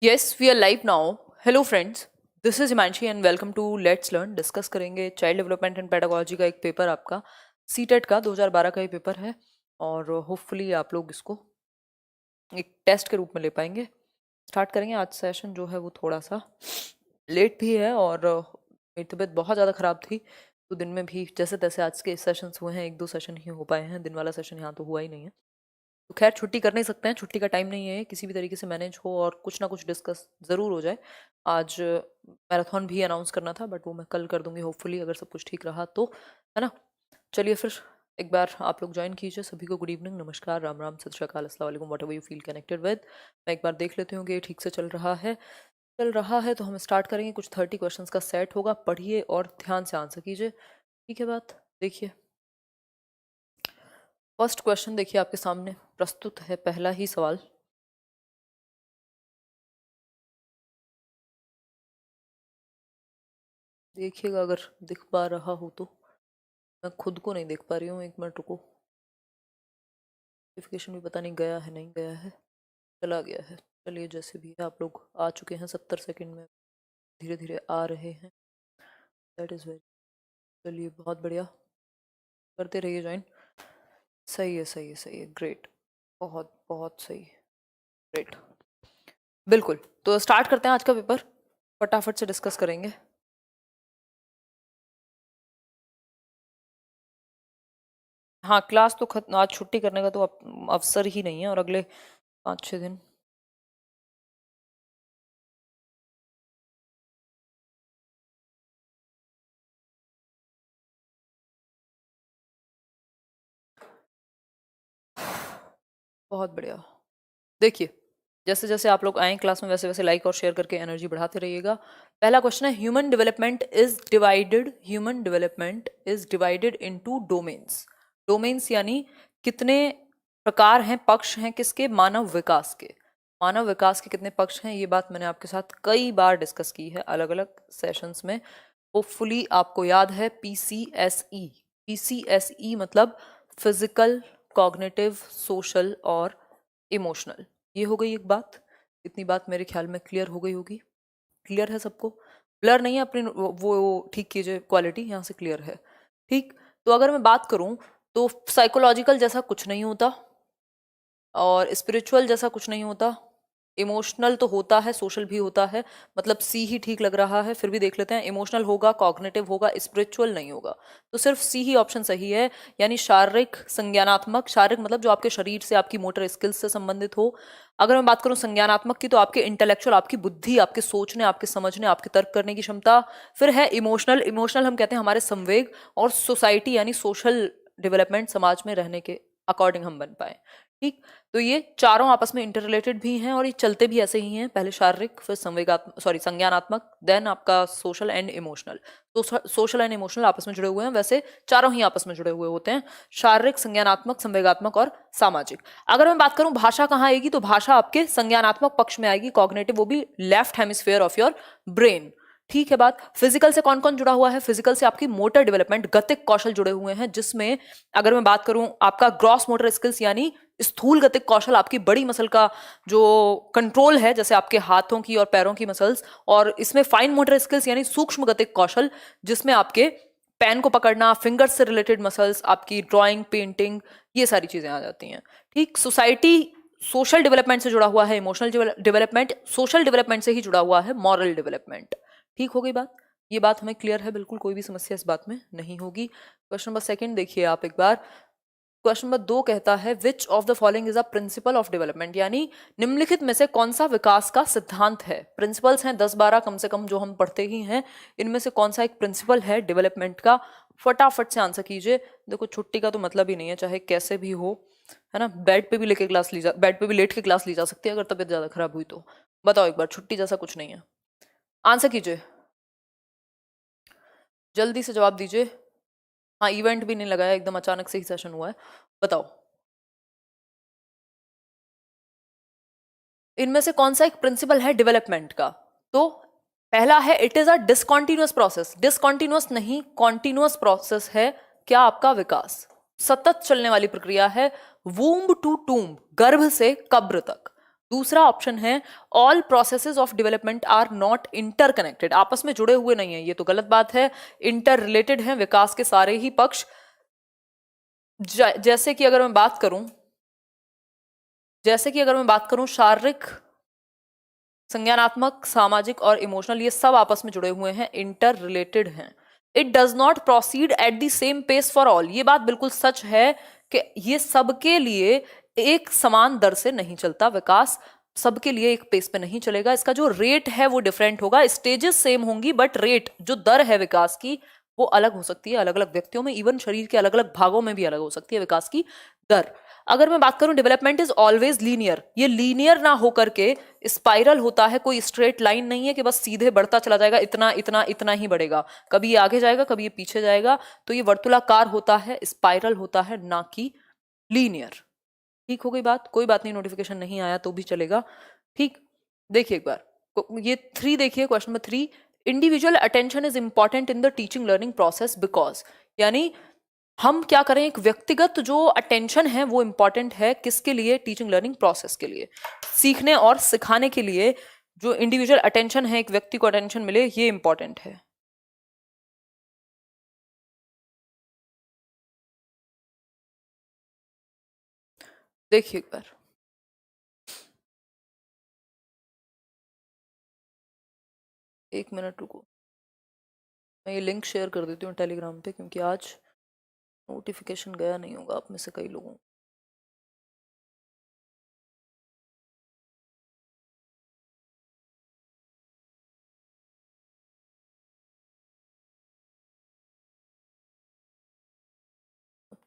Yes, we are live now. Hello friends, this is Himanshi and welcome to Let's Learn. Discuss करेंगे child development and pedagogy का एक paper आपका CTET का 2012 का ही paper है और होपफुली आप लोग इसको एक टेस्ट के रूप में ले पाएंगे। स्टार्ट करेंगे। आज सेशन जो है वो थोड़ा सा लेट भी है और मेरी तबीयत बहुत ज़्यादा ख़राब थी तो दिन में भी जैसे तैसे आज के सेशंस हुए हैं, एक दो सेशन ही हो पाए हैं, दिन वाला सेशन यहाँ तो हुआ ही नहीं है। तो खैर छुट्टी कर नहीं सकते हैं, छुट्टी का टाइम नहीं है, किसी भी तरीके से मैनेज हो और कुछ ना कुछ डिस्कस ज़रूर हो जाए। आज मैराथन भी अनाउंस करना था बट वो मैं कल कर दूंगी होपफुली, अगर सब कुछ ठीक रहा तो, है ना। चलिए फिर एक बार आप लोग ज्वाइन कीजिए। सभी को गुड इवनिंग, नमस्कार, राम राम, सत श्री अकाल, अस्सलाम वालेकुम, what ever you feel connected with. मैं एक बार देख लेती हूँ कि ये ठीक से चल रहा है तो हम स्टार्ट करेंगे। कुछ 30 क्वेश्चंस का सेट होगा, पढ़िए और ध्यान से आंसर कीजिए, ठीक है बात। देखिए फर्स्ट क्वेश्चन देखिए आपके सामने प्रस्तुत है, पहला ही सवाल। देखिएगा अगर दिख पा रहा हो तो, मैं खुद को नहीं देख पा रही हूँ, एक मिनट रुको। नोटिफिकेशन भी पता नहीं गया है नहीं गया है, चला गया है। चलिए जैसे भी है, आप लोग आ चुके हैं 70 सेकंड में, धीरे धीरे आ रहे हैं, दैट इज़ वेरी, चलिए बहुत बढ़िया, करते रहिए ज्वाइन। सही है सही है सही है, ग्रेट, बहुत बहुत सही, ग्रेट, बिल्कुल। तो स्टार्ट करते हैं आज का पेपर, फटाफट से डिस्कस करेंगे। हाँ क्लास तो खत्म, आज छुट्टी करने का तो अवसर ही नहीं है और अगले 5-6 दिन बहुत बढ़िया। देखिए जैसे जैसे आप लोग आए क्लास में वैसे वैसे लाइक और शेयर करके एनर्जी बढ़ाते रहिएगा। पहला क्वेश्चन है, human development is divided into domains. Domains यानी कितने प्रकार हैं, पक्ष हैं किसके, मानव विकास के। मानव विकास के कितने पक्ष हैं, ये बात मैंने आपके साथ कई बार डिस्कस की है अलग अलग सेशंस में, होपफुली आपको याद है। PCSE, PCSE मतलब फिजिकल, कॉग्निटिव, सोशल और इमोशनल। ये हो गई एक बात, इतनी बात मेरे ख्याल में क्लियर हो गई होगी। क्लियर है सबको? ब्लर नहीं है, अपनी वो ठीक कीजिए, क्वालिटी यहाँ से क्लियर है, ठीक। तो अगर मैं बात करूँ तो साइकोलॉजिकल जैसा कुछ नहीं होता और स्पिरिचुअल जैसा कुछ नहीं होता, इमोशनल तो होता है, सोशल भी होता है, मतलब सी ही ठीक लग रहा है, फिर भी देख लेते हैं। इमोशनल होगा, कॉग्निटिव होगा, स्पिरिचुअल नहीं होगा, तो सिर्फ सी ही ऑप्शन सही है, यानी शारीरिक संज्ञानात्मक। शारीरिक मतलब जो आपके शरीर से, आपकी मोटर स्किल्स से संबंधित हो। अगर मैं बात करूं संज्ञानात्मक की, तो आपके इंटेलेक्चुअल, आपकी बुद्धि, आपके सोचने, आपके समझने, आपके तर्क करने की क्षमता। फिर है इमोशनल, इमोशनल हम कहते हैं हमारे संवेग, और सोसाइटी यानी सोशल डेवलपमेंट, समाज में रहने के अकॉर्डिंग हम बन पाए, ठीक। तो ये चारों आपस में इंटर रिलेटेड भी हैं और ये चलते भी ऐसे ही हैं, पहले शारीरिक, फिर संज्ञानात्मक, देन आपका सोशल एंड इमोशनल। तो सोशल एंड इमोशनल आपस में जुड़े हुए हैं, वैसे चारों ही आपस में जुड़े हुए होते हैं, शारीरिक, संज्ञानात्मक, संवेगात्मक और सामाजिक। अगर मैं बात करूं भाषा कहाँ आएगी, तो भाषा आपके संज्ञानात्मक पक्ष में आएगी, कॉग्निटिव, वो भी left hemisphere of your brain, ठीक है बात। फिजिकल से कौन कौन जुड़ा हुआ है, फिजिकल से आपकी मोटर डेवलपमेंट, गतिक कौशल जुड़े हुए हैं, जिसमें अगर मैं बात करूं आपका ग्रॉस मोटर स्किल्स यानी स्थूल गतिक कौशल, आपकी बड़ी मसल का जो कंट्रोल है, जैसे आपके हाथों की और पैरों की मसल्स, और इसमें फाइन मोटर स्किल्स यानी सूक्ष्म गतिक कौशल, जिसमें आपके पेन को पकड़ना, फिंगर्स से रिलेटेड मसल्स, आपकी ड्राइंग, पेंटिंग, ये सारी चीजें आ जाती हैं, ठीक। सोसाइटी सोशल डेवलपमेंट से जुड़ा हुआ है, इमोशनल डेवलपमेंट सोशल डेवलपमेंट से ही जुड़ा हुआ है, मॉरल डेवलपमेंट, ठीक हो गई बात। ये बात हमें क्लियर है, बिल्कुल कोई भी समस्या इस बात में नहीं होगी। क्वेश्चन नंबर सेकंड देखिए आप एक बार। क्वेश्चन नंबर 2 कहता है, विच of the following is a principle of development, यानी निम्नलिखित में से कौन सा विकास का सिद्धांत है। प्रिंसिपल्स हैं 10-12 कम से कम जो हम पढ़ते ही हैं, इनमें से कौन सा एक प्रिंसिपल है डेवलपमेंट का। फटाफट से आंसर कीजिए। देखो छुट्टी का तो मतलब ही नहीं है, चाहे कैसे भी हो, है ना। बेड पे भी बेड पे भी लेट के क्लास ली जा सकती है अगर तबीयत ज्यादा खराब हुई तो। बताओ एक बार, छुट्टी जैसा कुछ नहीं है, आंसर कीजिए, जल्दी से जवाब दीजिए। हाँ इवेंट भी नहीं लगाया, एकदम अचानक से ही सेशन हुआ है, बताओ इनमें से कौन सा एक प्रिंसिपल है डेवलपमेंट का। तो पहला है, it is a discontinuous process. Discontinuous नहीं, कॉन्टिन्यूअस प्रोसेस है क्या आपका विकास, सतत चलने वाली प्रक्रिया है। वूम्ब टू टूम्ब, गर्भ से कब्र तक, दूसरा ऑप्शन है all processes of development are not interconnected, आपस में जुड़े हुए नहीं है, ये तो गलत बात है, इंटर रिलेटेड है विकास के सारे ही पक्ष। जैसे कि अगर मैं बात करूं, शारीरिक, संज्ञानात्मक, सामाजिक और इमोशनल, ये सब आपस में जुड़े हुए हैं, इंटर रिलेटेड हैं। It does not proceed at the same pace for all, ये बात बिल्कुल सच है कि ये सबके लिए एक समान दर से नहीं चलता, विकास सबके लिए एक पेस पे नहीं चलेगा, इसका जो रेट है वो डिफरेंट होगा, स्टेजेस सेम होंगी बट रेट, जो दर है विकास की वो अलग हो सकती है अलग अलग व्यक्तियों में, इवन शरीर के अलग अलग भागों में भी अलग हो सकती है विकास की दर। अगर मैं बात करूं डेवलपमेंट इज ऑलवेज लीनियर, ये लीनियर ना होकर के स्पाइरल होता है, कोई स्ट्रेट लाइन नहीं है कि बस सीधे बढ़ता चला जाएगा, इतना इतना इतना ही बढ़ेगा, कभी ये आगे जाएगा कभी ये पीछे जाएगा, तो ये वर्तुलाकार होता है, स्पाइरल होता है, ना कि लीनियर। ठीक हो गई बात, कोई बात नहीं, नोटिफिकेशन नहीं आया तो भी चलेगा। ठीक, देखिए एक बार ये 3 देखिए, question number 3, individual attention is important in the teaching learning process because, यानी हम क्या करें, एक व्यक्तिगत जो अटेंशन है वो इंपॉर्टेंट है किसके लिए, टीचिंग लर्निंग प्रोसेस के लिए, सीखने और सिखाने के लिए जो इंडिविजुअल अटेंशन है, एक व्यक्ति को अटेंशन मिले, ये इंपॉर्टेंट है। देखिए एक बार, एक मिनट रुको, मैं ये लिंक शेयर कर देती हूँ टेलीग्राम पे, क्योंकि आज नोटिफिकेशन गया नहीं होगा आप में से कई लोगों को।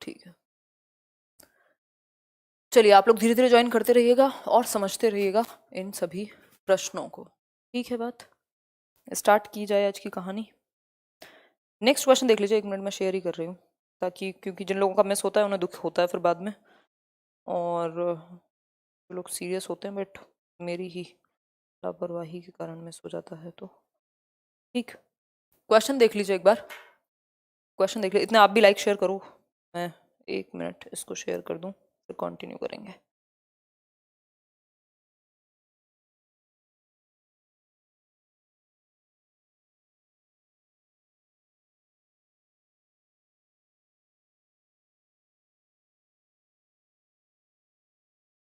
ठीक है, चलिए आप लोग धीरे धीरे ज्वाइन करते रहिएगा और समझते रहिएगा इन सभी प्रश्नों को। ठीक है, बात स्टार्ट की जाए आज की कहानी। नेक्स्ट क्वेश्चन देख लीजिए, 1 मिनट में शेयर ही कर रही हूँ, ताकि क्योंकि जिन लोगों का मिस होता है उन्हें दुख होता है फिर बाद में, और जो लोग सीरियस होते हैं बट मेरी ही लापरवाही के कारण मिस हो जाता है, तो ठीक। क्वेश्चन देख लीजिए एक बार, क्वेश्चन देख लीजिए, इतने आप भी लाइक शेयर करो, मैं 1 मिनट इसको शेयर कर दूँ फिर कंटिन्यू करेंगे।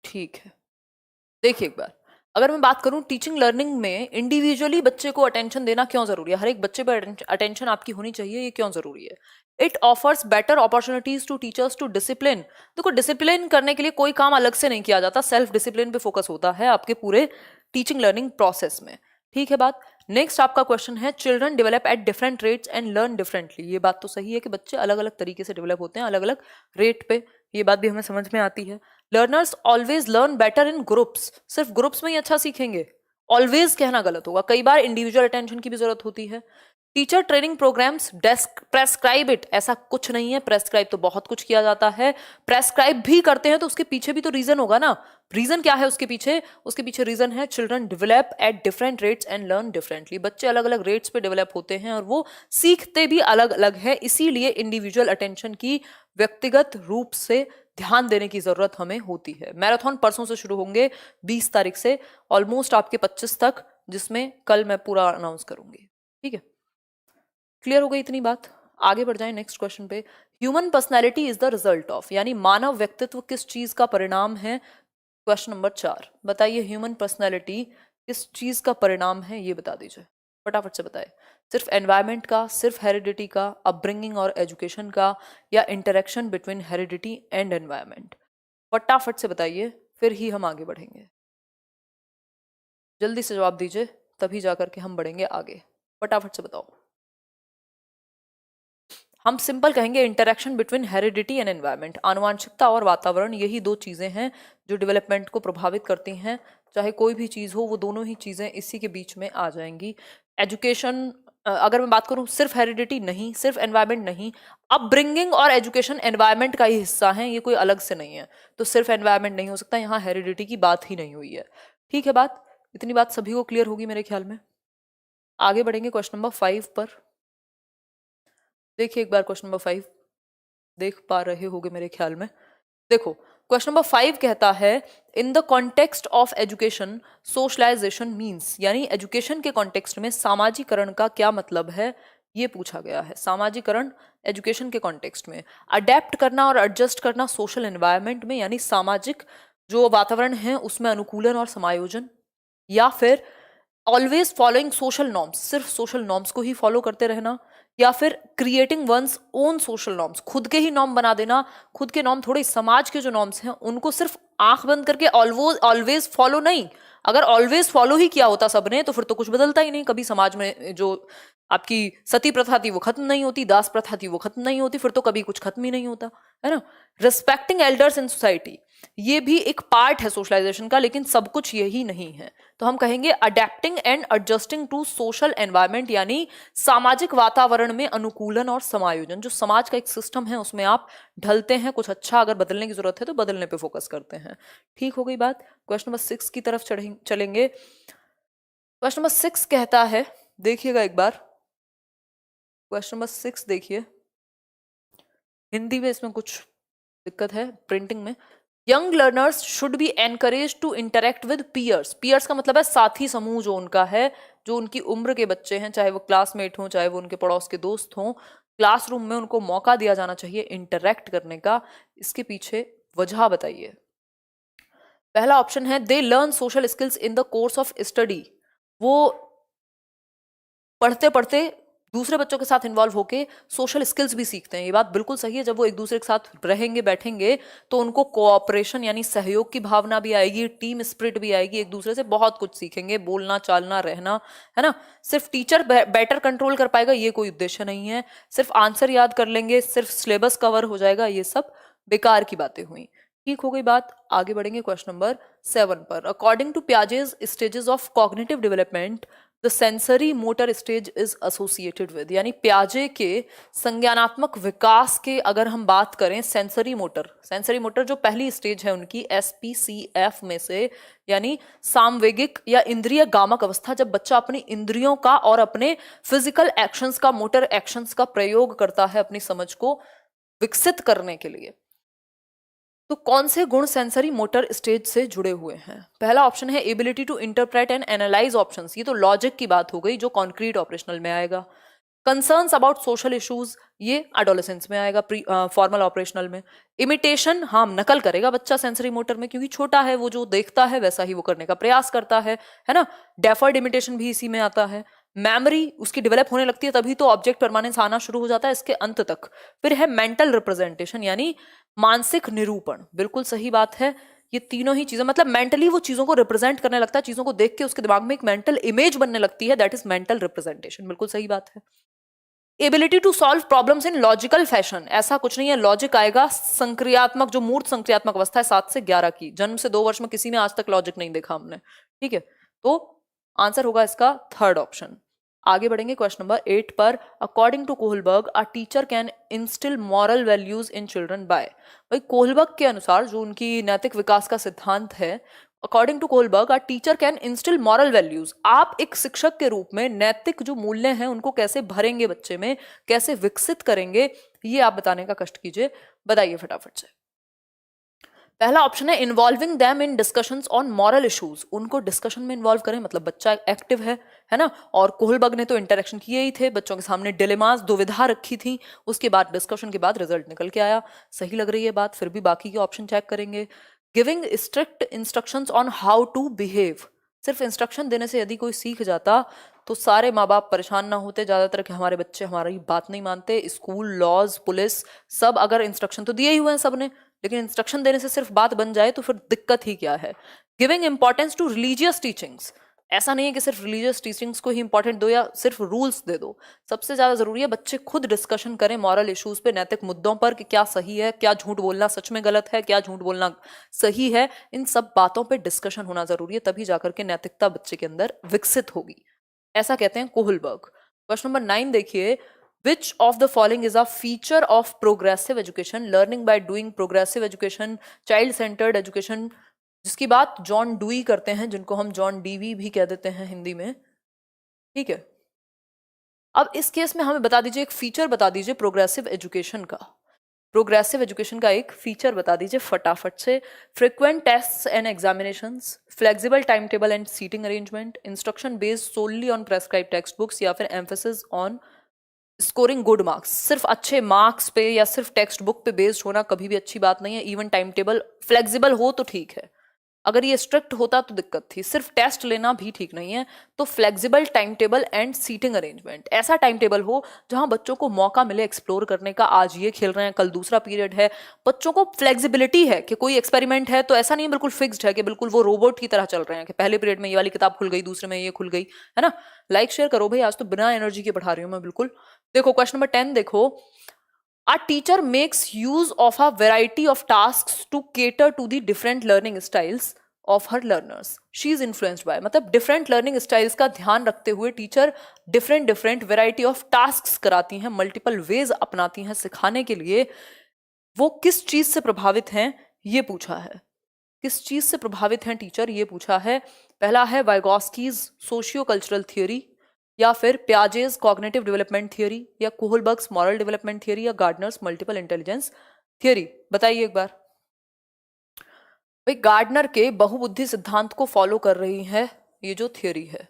ठीक है, देखिए एक बार, अगर मैं बात करूं टीचिंग लर्निंग में इंडिविजुअली बच्चे को अटेंशन देना क्यों जरूरी है, हर एक बच्चे पर अटेंशन आपकी होनी चाहिए, ये क्यों जरूरी है। It offers better opportunities to teachers to discipline, देखो डिसिप्लिन करने के लिए कोई काम अलग से नहीं किया जाता, सेल्फ डिसिप्लिन पे फोकस होता है आपके पूरे टीचिंग लर्निंग प्रोसेस में। ठीक है बात। नेक्स्ट आपका क्वेश्चन है children develop at different rates and learn differently, ये बात तो सही है कि बच्चे अलग अलग तरीके से डेवलप होते हैं अलग अलग रेट पे, ये बात भी हमें समझ में आती है। Learners always learn better in groups, सिर्फ ग्रुप्स में ही अच्छा सीखेंगे, ऑलवेज कहना गलत होगा, कई बार इंडिविजुअल अटेंशन की भी जरूरत होती है। Teacher training programmes desk prescribe it, ऐसा कुछ नहीं है, प्रेस्क्राइब तो बहुत कुछ किया जाता है, प्रेस्क्राइब भी करते हैं तो उसके पीछे भी तो रीजन होगा ना, रीजन क्या है उसके पीछे, उसके पीछे रीजन है children develop at different rates and learn differently, बच्चे अलग अलग रेट्स पे डेवलप होते हैं और वो सीखते भी अलग अलग है, इसीलिए इंडिविजुअल अटेंशन की व्यक्तिगत रूप से ध्यान देने की जरूरत हमें होती है। मैराथन परसों से शुरू होंगे 20 तारीख से, ऑलमोस्ट आपके 25 तक, जिसमें कल मैं पूरा अनाउंस करूंगी। ठीक है, क्लियर हो गई इतनी बात, आगे बढ़ जाए नेक्स्ट क्वेश्चन पे। Human personality is the result of, यानी मानव व्यक्तित्व किस चीज का परिणाम है, क्वेश्चन नंबर 4, बताइए ह्यूमन पर्सनैलिटी किस चीज का परिणाम है, ये बता दीजिए फटाफट से बताए, सिर्फ एनवायरमेंट का, सिर्फ हेरिडिटी का, अपब्रिंगिंग और एजुकेशन का, या interaction between heredity and environment, फटाफट से बताइए फिर ही हम आगे बढ़ेंगे, जल्दी से जवाब दीजिए तभी जाकर के हम बढ़ेंगे आगे, फटाफट से बताओ। हम सिंपल कहेंगे interaction between heredity and environment, आनुवांशिकता और वातावरण, यही 2 चीजें हैं जो डेवलपमेंट को प्रभावित करती हैं, चाहे कोई भी चीज हो वो दोनों ही चीजें इसी के बीच में आ जाएंगी। एजुकेशन, अगर मैं बात करूं सिर्फ हेरिडिटी नहीं, सिर्फ एनवायरनमेंट नहीं, अपब्रिंगिंग और एजुकेशन एनवायरनमेंट का ही हिस्सा है, ये कोई अलग से नहीं है, तो सिर्फ एनवायरनमेंट नहीं हो सकता, यहाँ हेरिडिटी की बात ही नहीं हुई है। ठीक है बात, इतनी बात सभी को क्लियर होगी मेरे ख्याल में, आगे बढ़ेंगे क्वेश्चन नंबर 5 पर। देखिए एक बार क्वेश्चन नंबर 5, देख पा रहे होगे मेरे ख्याल में। देखो, क्वेश्चन नंबर 5 कहता है in the context of education socialization means, यानी एजुकेशन के कॉन्टेक्स्ट में सामाजिकरण का क्या मतलब है, ये पूछा गया है। सामाजिकरण एजुकेशन के कॉन्टेक्स्ट में अडेप्ट करना और एडजस्ट करना सोशल एनवायरनमेंट में, यानी सामाजिक जो वातावरण है उसमें अनुकूलन और समायोजन, या फिर ऑलवेज फॉलोइंग सोशल नॉर्म्स, सिर्फ सोशल नॉर्म्स को ही फॉलो करते रहना, या फिर creating one's own social norms, खुद के ही नॉर्म बना देना, खुद के नॉर्म थोड़े समाज के जो नॉर्म्स हैं उनको सिर्फ आंख बंद करके ऑलवेज फॉलो नहीं। अगर ऑलवेज फॉलो ही किया होता सबने तो फिर तो कुछ बदलता ही नहीं, कभी समाज में जो आपकी सती प्रथा थी वो खत्म नहीं होती, दास प्रथा थी वो खत्म नहीं होती, फिर तो कभी कुछ खत्म ही नहीं होता, है ना। रिस्पेक्टिंग एल्डर्स इन सोसाइटी, ये भी एक पार्ट है सोशलाइजेशन का, लेकिन सब कुछ यही नहीं है। तो हम कहेंगे adapting and adjusting to social environment, यानी सामाजिक वातावरण में अनुकूलन और समायोजन। जो समाज का एक सिस्टम है उसमें आप ढलते हैं, कुछ अच्छा अगर बदलने की जरूरत है तो बदलने पे फोकस करते हैं। ठीक हो गई बात। क्वेश्चन नंबर 6 की तरफ चलेंगे। क्वेश्चन नंबर 6 कहता है, देखिएगा एक बार क्वेश्चन नंबर 6 देखिए, हिंदी में इसमें कुछ दिक्कत है प्रिंटिंग में। Young learners should be encourage to interact with peers. Peers का मतलब है साथी समूह जो उनका है, जो उनकी उम्र के बच्चे हैं, चाहे वो क्लासमेट हों चाहे वो उनके पड़ोस के दोस्त हों, क्लासरूम में उनको मौका दिया जाना चाहिए इंटरेक्ट करने का। इसके पीछे वजह बताइए। पहला ऑप्शन है they learn social skills in the course of study, वो पढ़ते पढ़ते दूसरे बच्चों के साथ इन्वॉल्व होके सोशल स्किल्स भी सीखते हैं। ये बात बिल्कुल सही है, जब वो एक दूसरे के साथ रहेंगे बैठेंगे तो उनको कोऑपरेशन यानी सहयोग की भावना भी आएगी, टीम स्पिरिट भी आएगी, एक दूसरे से बहुत कुछ सीखेंगे, बोलना चालना रहना, है ना। सिर्फ टीचर बेटर कंट्रोल कर पाएगा ये कोई उद्देश्य नहीं है, सिर्फ आंसर याद कर लेंगे, सिर्फ सिलेबस कवर हो जाएगा, ये सब बेकार की बातें हुई। ठीक हो गई बात। आगे बढ़ेंगे क्वेश्चन नंबर 7 पर। According to Piaget's stages of cognitive development the sensory motor stage is associated with, यानी प्याजे के संज्ञानात्मक विकास के अगर हम बात करें, सेंसरी मोटर जो पहली स्टेज है उनकी SPCF में से, यानी सामवेगिक या इंद्रिय गामक अवस्था, जब बच्चा अपनी इंद्रियों का और अपने फिजिकल एक्शंस का, मोटर एक्शंस का प्रयोग करता है अपनी समझ को विकसित करने के लिए। तो कौन से गुण सेंसरी मोटर स्टेज से जुड़े हुए हैं? पहला ऑप्शन है ability to interpret and analyse options, ये तो लॉजिक की बात हो गई जो कॉन्क्रीट ऑपरेशनल में आएगा। कंसर्न्स अबाउट सोशल इश्यूज, ये एडोलेसेंस में आएगा, फॉर्मल ऑपरेशनल में। इमिटेशन, हाँ नकल करेगा बच्चा सेंसरी मोटर में, क्योंकि छोटा है, वो जो देखता है वैसा ही वो करने का प्रयास करता है ना। डेफर्ड इमिटेशन भी इसी में आता है। मेमोरी उसकी डेवलप होने लगती है तभी तो ऑब्जेक्ट परमानेंस आना शुरू हो जाता है इसके अंत तक। फिर है मेंटल रिप्रेजेंटेशन, यानी मानसिक निरूपण, बिल्कुल सही बात है। ये तीनों ही चीजें, मतलब मेंटली वो चीजों को रिप्रेजेंट करने लगता है, चीजों को देख के उसके दिमाग में एक मेंटल इमेज बनने लगती है, दैट इज मेंटल रिप्रेजेंटेशन, बिल्कुल सही बात है। Ability to solve problems in logical fashion, ऐसा कुछ नहीं है, लॉजिक आएगा। संक्रियात्मक, जो मूर्त संक्रियात्मक अवस्था है 7 से 11 की, जन्म से 2 वर्ष में किसी में आज तक लॉजिक नहीं देखा हमने, ठीक है। तो आंसर होगा इसका थर्ड ऑप्शन। आगे बढ़ेंगे क्वेश्चन नंबर 8 पर। According to Kohlberg a teacher can instil moral values in children by, भाई कोहलबर्ग के अनुसार जो उनकी नैतिक विकास का सिद्धांत है, according to Kohlberg a teacher can instil moral values, आप एक शिक्षक के रूप में नैतिक जो मूल्य हैं उनको कैसे भरेंगे बच्चे में, कैसे विकसित करेंगे, ये आप बताने का कष्ट कीजिए। बताइए फटाफट से। पहला ऑप्शन है involving them in discussions on moral issues, उनको डिस्कशन में इन्वॉल्व करें, मतलब बच्चा एक्टिव है ना। और कोहलबर्ग ने तो इंटरेक्शन किए ही थे, बच्चों के सामने डिलेमास, दुविधा रखी थी, उसके बाद डिस्कशन के बाद रिजल्ट निकल के आया। सही लग रही है बात, फिर भी बाकी के ऑप्शन चेक करेंगे। Giving strict instructions on how to behave, सिर्फ इंस्ट्रक्शन देने से यदि कोई सीख जाता तो सारे माँ बाप परेशान ना होते ज्यादातर कि हमारे बच्चे हमारी बात नहीं मानते। स्कूल, लॉज, पुलिस, सब अगर इंस्ट्रक्शन तो दिए ही हुए हैं सबने, लेकिन इंस्ट्रक्शन देने से सिर्फ बात बन जाए तो फिर दिक्कत ही क्या है। Giving importance to religious teachings, ऐसा नहीं है कि सिर्फ रिलीजियस टीचिंग्स को ही इंपॉर्टेंट दो या सिर्फ रूल्स दे दो, सबसे ज्यादा जरूरी है बच्चे खुद डिस्कशन करें मॉरल इश्यूज पे, नैतिक मुद्दों पर, कि क्या सही है, क्या झूठ बोलना सच में गलत है, क्या झूठ बोलना सही है, इन सब बातों पे डिस्कशन होना जरूरी है, तभी जाकर के नैतिकता बच्चे के अंदर विकसित होगी, ऐसा कहते हैं कोहलबर्ग। क्वेश्चन नंबर 9 देखिए। Which of the following is a feature of progressive education? Learning by doing, progressive education, child-centered education, जिसकी बात जॉन डुई करते हैं, जिनको हम जॉन डीवी भी कह देते हैं हिंदी में, ठीक है। अब इस केस में हमें बता दीजिए, एक फीचर बता दीजिए प्रोग्रेसिव एजुकेशन का। प्रोग्रेसिव एजुकेशन का एक फीचर बता दीजिए फटाफट से। Frequent tests and examinations, flexible time table and seating arrangement, instruction based solely on prescribe text books, या फिर emphasis on scoring good marks. सिर्फ अच्छे मार्क्स पे या सिर्फ टेक्स्ट बुक पे बेस्ड होना कभी भी अच्छी बात नहीं है। इवन टाइम टेबल फ्लेक्सिबल हो तो ठीक है, अगर ये स्ट्रिक्ट होता तो दिक्कत थी। सिर्फ टेस्ट लेना भी ठीक नहीं है। तो flexible time table and seating arrangement, ऐसा टाइम टेबल हो जहां बच्चों को मौका मिले एक्सप्लोर करने का। आज ये खेल रहे हैं, कल दूसरा पीरियड है, बच्चों को फ्लेक्सिबिलिटी है कि कोई एक्सपेरिमेंट है तो ऐसा नहीं बिल्कुल फिक्स्ड है कि बिल्कुल वो रोबोट की तरह चल रहे हैं कि पहले पीरियड में ये वाली किताब खुल गई, दूसरे में ये खुल गई, है ना। लाइक शेयर करो भाई, आज तो बिना एनर्जी के पढ़ा रही हूँ मैं बिल्कुल। देखो क्वेश्चन नंबर 10 देखो। A teacher makes use of a variety of tasks to cater to the different learning styles of her learners. She is influenced by, मतलब different learning styles का ध्यान रखते हुए teacher different variety of tasks कराती हैं, multiple ways अपनाती हैं सिखाने के लिए। वो किस चीज से प्रभावित हैं ये पूछा है। किस चीज से प्रभावित हैं टीचर ये पूछा है। पहला है वाइगोस्कीज सोशियो कल्चरल थियोरी, या फिर पियाजेस कॉग्निटिव डेवलपमेंट थियोरी, या कोहलबर्ग्स मॉरल डेवलपमेंट थियोरी, या गार्डनर्स मल्टीपल इंटेलिजेंस थियोरी। बताइए एक बार भाई। गार्डनर के बहुबुद्धि सिद्धांत को फॉलो कर रही है ये जो थियोरी है।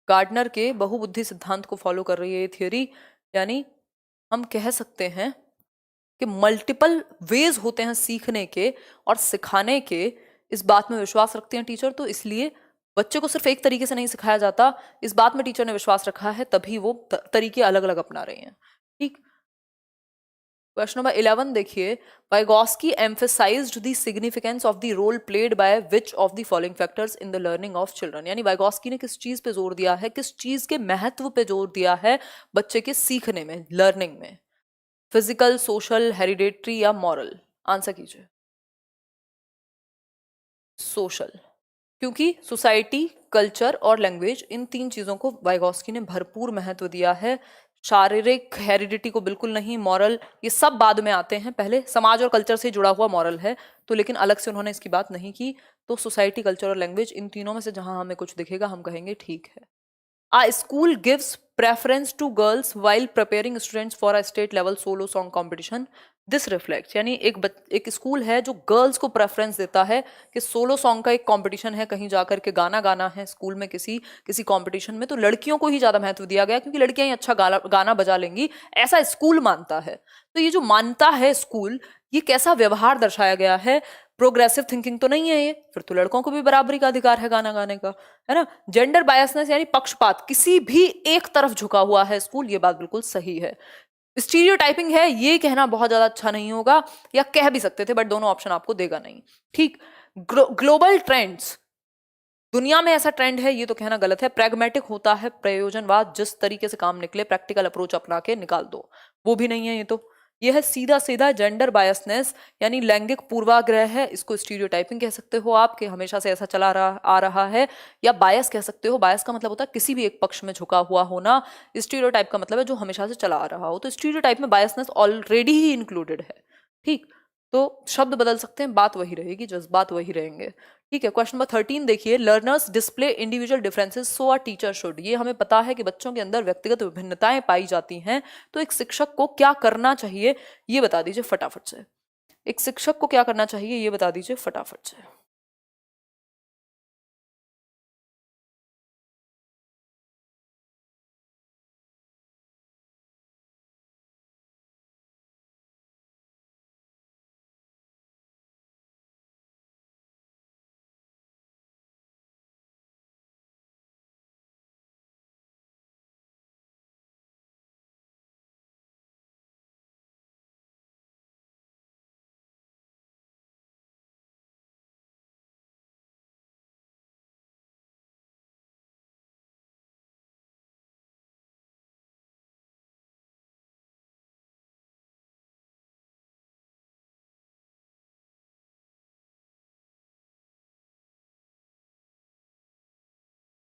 गार्डनर के बहुबुद्धि सिद्धांत को फॉलो कर रही है ये थियोरी, यानी हम कह सकते हैं कि मल्टीपल वेज होते हैं सीखने के और सिखाने के। इस बात में विश्वास रखते हैं टीचर, तो इसलिए बच्चे को सिर्फ एक तरीके से नहीं सिखाया जाता। इस बात में टीचर ने विश्वास रखा है, तभी वो तरीके अलग अलग अपना रहे हैं। ठीक। क्वेश्चन नंबर 11 देखिए। Vygotsky emphasized the significance of the role played by which of the following factors in the learning of children, यानी वाइगोस्की ने किस चीज पे जोर दिया है, किस चीज के महत्व पे जोर दिया है बच्चे के सीखने में, लर्निंग में। फिजिकल, सोशल, हेरिडेटरी, या मॉरल। आंसर कीजिए। सोशल, क्योंकि सोसाइटी, कल्चर और लैंग्वेज, इन तीन चीजों को वाइगोस्की ने भरपूर महत्व दिया है। शारीरिक हेरिडिटी को बिल्कुल नहीं। मॉरल ये सब बाद में आते हैं, पहले समाज और कल्चर से जुड़ा हुआ मॉरल है तो, लेकिन अलग से उन्होंने इसकी बात नहीं की। तो सोसाइटी, कल्चर और लैंग्वेज, इन तीनों में से जहां हमें कुछ दिखेगा हम कहेंगे ठीक है। A school gives preference to girls while preparing students for a state level solo song competition. This reflects, यानी एक स्कूल है जो गर्ल्स को प्रेफरेंस देता है कि सोलो सॉन्ग का एक कंपटीशन है, कहीं जाकर के गाना गाना है स्कूल में किसी कंपटीशन में, तो लड़कियों को ही ज्यादा महत्व दिया गया क्योंकि लड़कियां ही अच्छा गाना बजा लेंगी, ऐसा स्कूल मानता है। तो ये जो मानता है स्कूल, ये कैसा व्यवहार दर्शाया गया है। प्रोग्रेसिव थिंकिंग तो नहीं है ये, फिर तो लड़कों को भी बराबरी का अधिकार है गाना गाने का, है ना। जेंडर बायसनेस यानी पक्षपात, किसी भी एक तरफ झुका हुआ है स्कूल, ये बात बिल्कुल सही है। स्टीरियोटाइपिंग है ये कहना बहुत ज्यादा अच्छा नहीं होगा, या कह भी सकते थे बट दोनों ऑप्शन आपको देगा नहीं। ठीक। ग्लोबल ट्रेंड्स, दुनिया में ऐसा ट्रेंड है ये तो कहना गलत है। प्रैग्मेटिक होता है प्रयोजनवाद, जिस तरीके से काम निकले प्रैक्टिकल अप्रोच अपना के निकाल दो, वो भी नहीं है ये तो। ये है सीधा सीधा जेंडर बायसनेस, यानी लैंगिक पूर्वाग्रह है। इसको स्टीरियोटाइपिंग कह सकते हो आप कि हमेशा से ऐसा चला आ रहा है, या बायस कह सकते हो। बायस का मतलब होता है किसी भी एक पक्ष में झुका हुआ होना। स्टीरियोटाइप का मतलब है जो हमेशा से चला आ रहा हो। तो स्टीरियोटाइप में बायसनेस ऑलरेडी ही इंक्लूडेड है। ठीक। तो शब्द बदल सकते हैं, बात वही रहेगी, जज्बात वही रहेंगे। ठीक है। क्वेश्चन नंबर 13 देखिए। Learners display individual differences so a teacher should. ये हमें पता है कि बच्चों के अंदर व्यक्तिगत विभिन्नताएं पाई जाती हैं, तो एक शिक्षक को क्या करना चाहिए ये बता दीजिए फटाफट से। एक शिक्षक को क्या करना चाहिए ये बता दीजिए फटाफट से।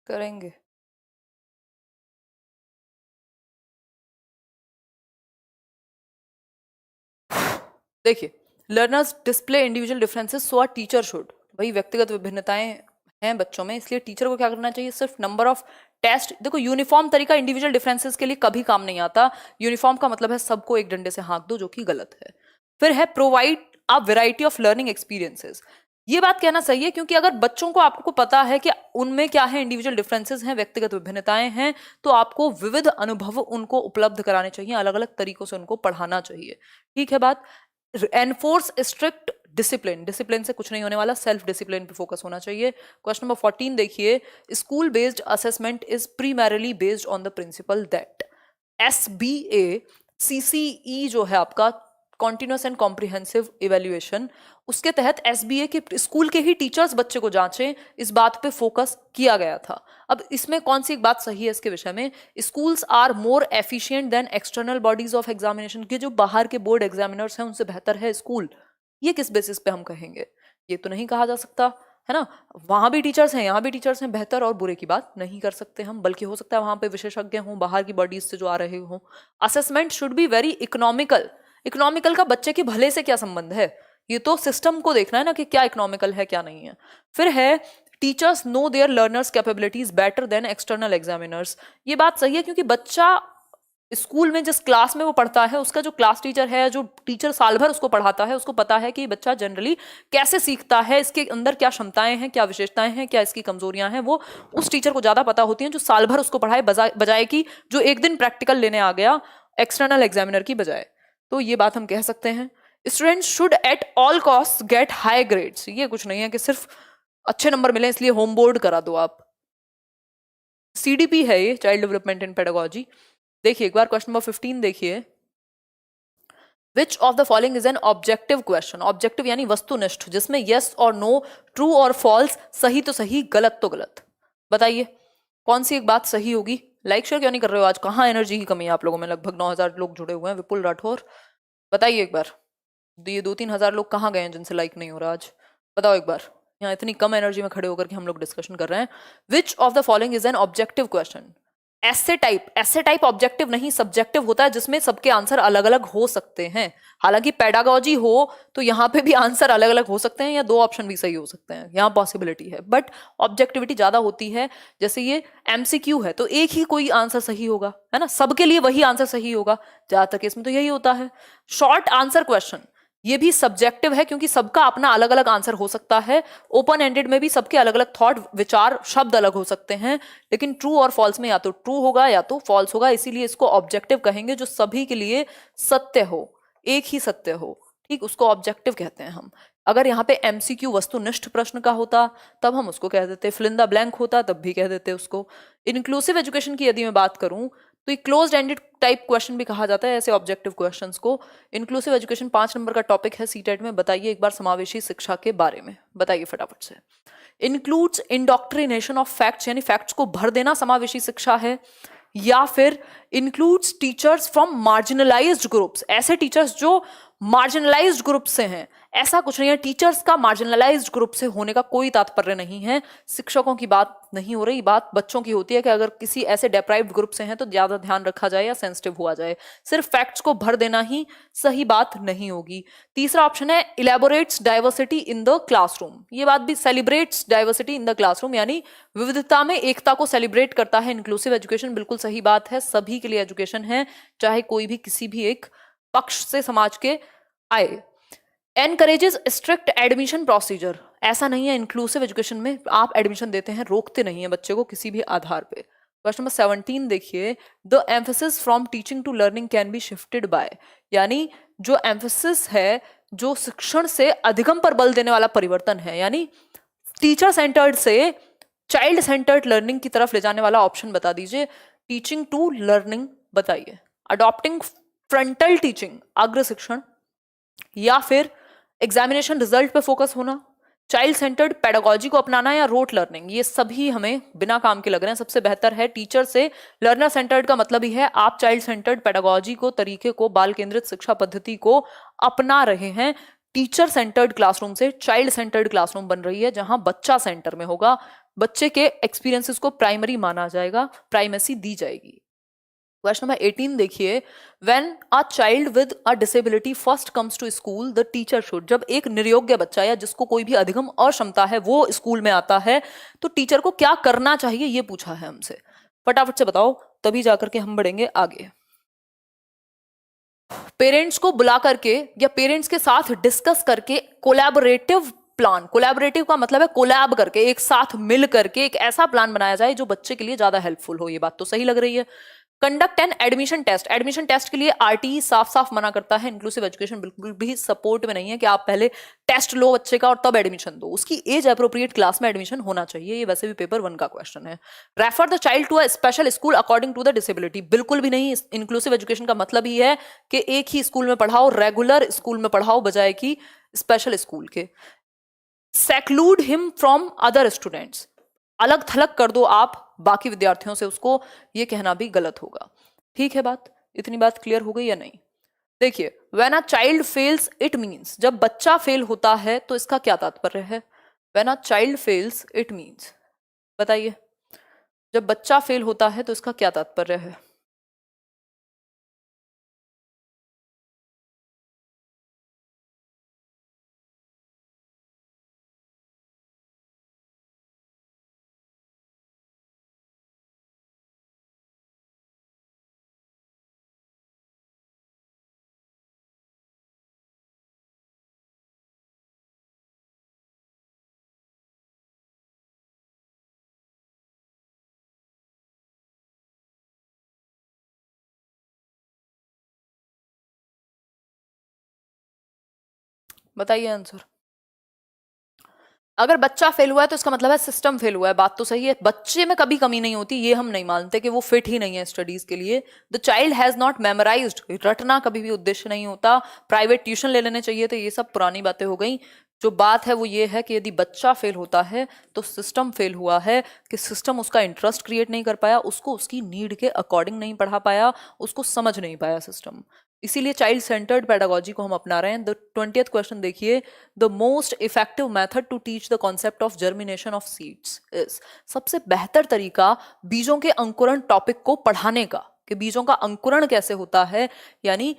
करेंगे। देखिए, learners display individual differences so a teacher should, वही व्यक्तिगत विभिन्नताएं हैं बच्चों में, इसलिए टीचर को क्या करना चाहिए। सिर्फ नंबर ऑफ टेस्ट, देखो यूनिफॉर्म तरीका इंडिविजुअल डिफरेंसेस के लिए कभी काम नहीं आता। यूनिफॉर्म का मतलब है सबको एक डंडे से हाँक दो, जो कि गलत है। फिर है provide a variety of learning experiences. ये बात कहना सही है, क्योंकि अगर बच्चों को आपको पता है कि उनमें क्या है, इंडिविजुअल डिफरेंसेस हैं, व्यक्तिगत विभिन्नताएं हैं, तो आपको विविध अनुभव उनको उपलब्ध कराने चाहिए, अलग अलग तरीकों से उनको पढ़ाना चाहिए। ठीक है बात। एनफोर्स स्ट्रिक्ट डिसिप्लिन, डिसिप्लिन से कुछ नहीं होने वाला, सेल्फ डिसिप्लिन पे फोकस होना चाहिए। क्वेश्चन नंबर 14 देखिए, school based assessment is primarily based on the principle that. SBA CCE जो है आपका कॉन्टिन्यूस एंड कॉम्प्रिहेंसिव इवेल्युएशन, उसके तहत SBA के स्कूल के ही टीचर्स बच्चे को जांचें, इस बात पे फोकस किया गया था। अब इसमें कौन सी एक बात सही है इसके विषय में, schools are more efficient than external bodies of examination, के जो बाहर के बोर्ड एग्जामिनर्स हैं उनसे बेहतर है स्कूल। ये किस बेसिस पे हम कहेंगे, ये तो नहीं कहा जा सकता है ना। वहां भी टीचर्स हैं, यहाँ भी टीचर्स हैं, बेहतर और बुरे की बात नहीं कर सकते हम, बल्कि हो सकता है वहां पे विशेषज्ञ हों, बाहर की बॉडीज से जो आ रहे हों। Assessment should be very economical. Economical का बच्चे के भले से क्या संबंध है, ये तो सिस्टम को देखना है ना कि क्या इकोनॉमिकल है क्या नहीं है। फिर है teachers know their learners capabilities better than external examiners. ये बात सही है, क्योंकि बच्चा स्कूल में जिस क्लास में वो पढ़ता है, उसका जो क्लास टीचर है, जो टीचर साल भर उसको पढ़ाता है, उसको पता है कि बच्चा जनरली कैसे सीखता है, इसके अंदर क्या क्षमताएं हैं, क्या विशेषताएं हैं, क्या इसकी कमजोरियां हैं, वो उस टीचर को ज्यादा पता होती हैं जो साल भर उसको पढ़ाए, बजाय कि जो एक दिन प्रैक्टिकल लेने आ गया एक्सटर्नल एग्जामिनर की बजाय। तो ये बात हम कह सकते हैं। Students should at all cost get high grades. ये कुछ नहीं है कि सिर्फ अच्छे नंबर मिले इसलिए होम बोर्ड करा दो आप। CDP है ये, चाइल्ड डेवलपमेंट इन पेडागोजी। देखिए एक बार क्वेश्चन नंबर 15 देखिए, विच of the following is an objective question. Objective यानी वस्तुनिष्ठ, जिसमें यस और नो, ट्रू और फॉल्स, सही तो सही, गलत तो गलत। बताइए कौन सी एक बात सही होगी। लाइक शेयर क्यों नहीं कर रहे हो आज, कहाँ एनर्जी की कमी है आप लोगों में, लगभग 9,000 लोग जुड़े हुए हैं। विपुल राठौर बताइए एक बार, ये 2-3 हजार लोग कहाँ गए हैं जिनसे लाइक नहीं हो रहा आज, बताओ एक बार। यहाँ इतनी कम एनर्जी में खड़े होकर के हम लोग डिस्कशन कर रहे हैं। विच of the following is an objective question. ऐसे टाइप ऑब्जेक्टिव नहीं, सब्जेक्टिव होता है, जिसमें सबके आंसर अलग अलग हो सकते हैं। हालांकि पेडागोजी हो तो यहाँ पे भी आंसर अलग अलग हो सकते हैं, या 2 ऑप्शन भी सही हो सकते हैं, यहाँ पॉसिबिलिटी है, बट ऑब्जेक्टिविटी ज्यादा होती है। जैसे ये MCQ है तो एक ही कोई आंसर सही होगा, है ना, सबके लिए वही आंसर सही होगा, ज्यादातर केस में तो यही होता है। शॉर्ट आंसर क्वेश्चन ये भी सब्जेक्टिव है, क्योंकि सबका अपना अलग अलग आंसर हो सकता है। ओपन एंडेड में भी सबके अलग अलग थॉट, विचार, शब्द अलग हो सकते हैं, लेकिन ट्रू और फॉल्स में या तो ट्रू होगा या तो फॉल्स होगा, इसीलिए इसको ऑब्जेक्टिव कहेंगे। जो सभी के लिए सत्य हो, एक ही सत्य हो, ठीक, उसको ऑब्जेक्टिव कहते हैं हम। अगर यहाँ पे MCQ वस्तुनिष्ठ प्रश्न का होता तब हम उसको कह देते, फिल इन द ब्लैंक होता तब भी कह देते उसको। इंक्लूसिव एजुकेशन की यदि मैं बात करूं तो ये क्लोज्ड एंडेड टाइप क्वेश्चन भी कहा जाता है ऐसे ऑब्जेक्टिव क्वेश्चंस को। इंक्लूसिव एजुकेशन 5 नंबर का टॉपिक है सीटेट में। बताइए एक बार समावेशी शिक्षा के बारे में, बताइए फटाफट से। इंक्लूड्स इंडोक्ट्रिनेशन ऑफ फैक्ट्स, यानी फैक्ट्स को भर देना समावेशी शिक्षा है, या फिर includes teachers from marginalised groups, ऐसे टीचर्स जो मार्जिनलाइज्ड ग्रुप से हैं। ऐसा कुछ नहीं है, टीचर्स का मार्जिनलाइज्ड ग्रुप से होने का कोई तात्पर्य नहीं है। शिक्षकों की बात नहीं हो रही, बात बच्चों की होती है कि अगर किसी ऐसे डेप्राइव्ड ग्रुप से हैं तो ज्यादा ध्यान रखा जाए या सेंसिटिव हुआ जाए। सिर्फ फैक्ट्स को भर देना ही सही बात नहीं होगी। तीसरा ऑप्शन है elaborates diversity in the classroom. ये बात भी, celebrates diversity in the classroom यानी विविधता में एकता को सेलिब्रेट करता है इंक्लूसिव एजुकेशन। बिल्कुल सही बात है, सभी के लिए एजुकेशन है, चाहे कोई भी किसी भी एक पक्ष से समाज के आए। एनकरेजेस स्ट्रिक्ट एडमिशन प्रोसीजर, ऐसा नहीं है, इंक्लूसिव एजुकेशन में आप एडमिशन देते हैं, रोकते नहीं है बच्चे को किसी भी आधार पे। क्वेश्चन नंबर 17 देखिए, the emphasis from teaching to learning can be shifted by, यानी जो एम्फेसिस है, जो शिक्षण से अधिगम पर बल देने वाला परिवर्तन है, यानी टीचर सेंटर्ड से चाइल्ड सेंटर्ड लर्निंग की तरफ ले जाने वाला ऑप्शन बता दीजिए। टीचिंग टू लर्निंग बताइए। अडॉप्टिंग फ्रंटल टीचिंग, अग्र शिक्षण, या फिर एग्जामिनेशन रिजल्ट पे फोकस होना, चाइल्ड सेंटर्ड पेडागोजी को अपनाना, या रोट लर्निंग। ये सभी हमें बिना काम के लग रहे हैं। सबसे बेहतर है टीचर से लर्नर सेंटर्ड का मतलब ही है आप चाइल्ड सेंटर्ड पेडागोजी को, तरीके को, बाल केंद्रित शिक्षा पद्धति को अपना रहे हैं। टीचर सेंटर्ड क्लासरूम से चाइल्ड सेंटर्ड क्लासरूम बन रही है, जहां बच्चा सेंटर में होगा, बच्चे के एक्सपीरियंसेस को प्राइमरी माना जाएगा, प्राइमेसी दी जाएगी। क्वेश्चन नंबर 18 देखिए, when a child with a disability first comes to school the teacher should, जब एक निर्योग्य बच्चा या जिसको कोई भी अधिगम अक्षमता है वो स्कूल में आता है तो टीचर को क्या करना चाहिए, ये पूछा है हमसे। फटाफट से बताओ, तभी जाकर के हम बढ़ेंगे आगे। पेरेंट्स को बुला करके या पेरेंट्स के साथ डिस्कस करके कोलैबोरेटिव प्लान, कोलैबोरेटिव का मतलब है कोलैब करके, एक साथ मिल करके एक ऐसा प्लान बनाया जाए जो बच्चे के लिए ज्यादा हेल्पफुल हो। ये बात तो सही लग रही है। Conduct an admission test, admission test के लिए आरटीई साफ साफ मना करता है, इंक्लूसिव एजुकेशन बिल्कुल भी सपोर्ट में नहीं है कि आप पहले टेस्ट लो बच्चे का और तब एडमिशन दो। उसकी एज अप्रोप्रिएट क्लास में एडमिशन होना चाहिए, ये वैसे भी पेपर 1 का क्वेश्चन है। Refer the child to a special school according to the disability, बिल्कुल भी नहीं। इंक्लूसिव एजुकेशन का मतलब ही है कि एक ही स्कूल में पढ़ाओ, रेगुलर स्कूल में पढ़ाओ बजाय कि स्पेशल स्कूल के। सेक्लूड हिम फ्रॉम अदर स्टूडेंट्स, अलग थलग कर दो आप बाकी विद्यार्थियों से उसको, ये कहना भी गलत होगा। ठीक है बात, इतनी बात क्लियर हो गई या नहीं? देखिए, when a child fails it means, जब बच्चा फेल होता है तो इसका क्या तात्पर्य है? When a child fails it means, बताइए, जब बच्चा फेल होता है तो इसका क्या तात्पर्य है? बताइए आंसर। अगर बच्चा फेल हुआ है तो इसका मतलब है सिस्टम फेल हुआ है। बात तो सही है, बच्चे में कभी कमी नहीं होती, ये हम नहीं मानते कि वो फिट ही नहीं है स्टडीज के लिए। The child has not memorised, रटना कभी भी उद्देश्य नहीं होता, प्राइवेट ट्यूशन ले लेने चाहिए थे, ये सब पुरानी बातें हो गई। जो बात है वो ये है कि यदि बच्चा फेल होता है तो सिस्टम फेल हुआ है, कि सिस्टम उसका इंटरेस्ट क्रिएट नहीं कर पाया, उसको उसकी नीड के अकॉर्डिंग नहीं पढ़ा पाया, उसको समझ नहीं पाया सिस्टम। इसीलिए चाइल्ड सेंटर्ड पेडागोजी को हम अपना रहे हैं। द 20th क्वेश्चन देखिए, the most effective method to teach the concept of germination of seeds is, सबसे बेहतर तरीका बीजों के अंकुरण टॉपिक को पढ़ाने का, कि बीजों का अंकुरण कैसे होता है, यानी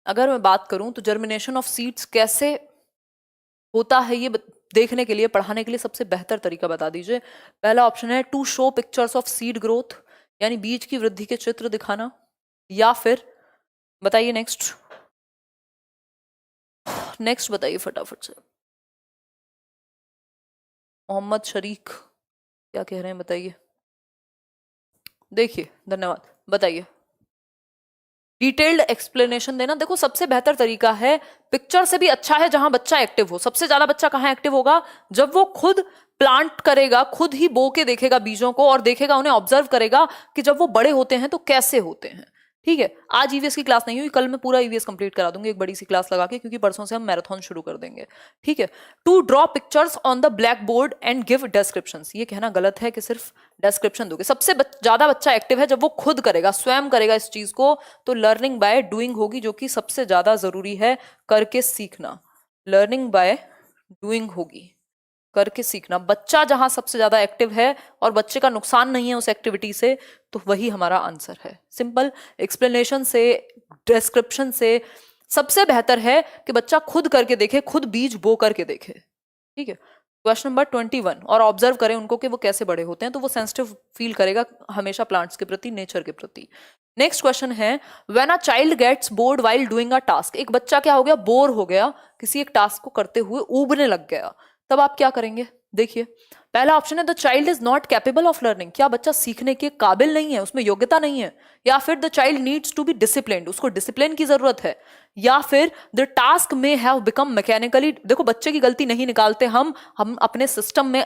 अगर मैं बात करूं तो जर्मिनेशन ऑफ सीड्स कैसे होता है ये देखने के लिए, पढ़ाने के लिए सबसे बेहतर तरीका बता दीजिए। पहला ऑप्शन है to show pictures of seed growth, यानी बीज की वृद्धि के चित्र दिखाना, या फिर बताइए नेक्स्ट, नेक्स्ट बताइए फटाफट से। मोहम्मद शरीक क्या कह रहे हैं बताइए। देखिए, धन्यवाद, बताइए। डिटेल्ड एक्सप्लेनेशन देना, देखो सबसे बेहतर तरीका है, पिक्चर से भी अच्छा है जहां बच्चा एक्टिव हो। सबसे ज्यादा बच्चा कहां एक्टिव होगा? जब वो खुद प्लांट करेगा, खुद ही बो के देखेगा बीजों को और देखेगा, उन्हें ऑब्जर्व करेगा कि जब वो बड़े होते हैं तो कैसे होते हैं। ठीक है, आज ईवीएस की क्लास नहीं हुई, कल मैं पूरा ईवीएस कंप्लीट करा दूंगी एक बड़ी सी क्लास लगा के, क्योंकि परसों से हम मैराथन शुरू कर देंगे। ठीक है, to draw pictures on the black board and give descriptions, ये कहना गलत है कि सिर्फ डिस्क्रिप्शन दोगे। सबसे ज्यादा बच्चा एक्टिव है जब वो खुद करेगा, स्वयं करेगा इस चीज को, तो लर्निंग बाय डूइंग होगी, जो कि सबसे ज्यादा जरूरी है, करके सीखना। लर्निंग बाय डूइंग होगी, करके सीखना। बच्चा जहां सबसे ज्यादा एक्टिव है और बच्चे का नुकसान नहीं है उस एक्टिविटी से, तो वही हमारा आंसर है। सिंपल, एक्सप्लेनेशन से, डिस्क्रिप्शन से सबसे बेहतर है कि बच्चा खुद करके देखे, खुद बीज बो करके देखे। ठीक है, क्वेश्चन नंबर 21, और ऑब्जर्व करें उनको कि वो कैसे बड़े होते हैं, तो वो सेंसिटिव फील करेगा हमेशा प्लांट्स के प्रति, नेचर के प्रति। नेक्स्ट क्वेश्चन है, when a child gets bored while doing a task, एक बच्चा क्या हो गया? बोर हो गया, किसी एक टास्क को करते हुए ऊबने लग गया, तब आप क्या करेंगे? देखिए, पहला ऑप्शन है the child is not capable of learning, क्या बच्चा सीखने के काबिल नहीं है, उसमें योग्यता नहीं है, या फिर the child needs to be disciplined, उसको डिसिप्लिन की जरूरत है, या फिर the task may have become mechanically. देखो, बच्चे की गलती नहीं निकालते हम अपने सिस्टम में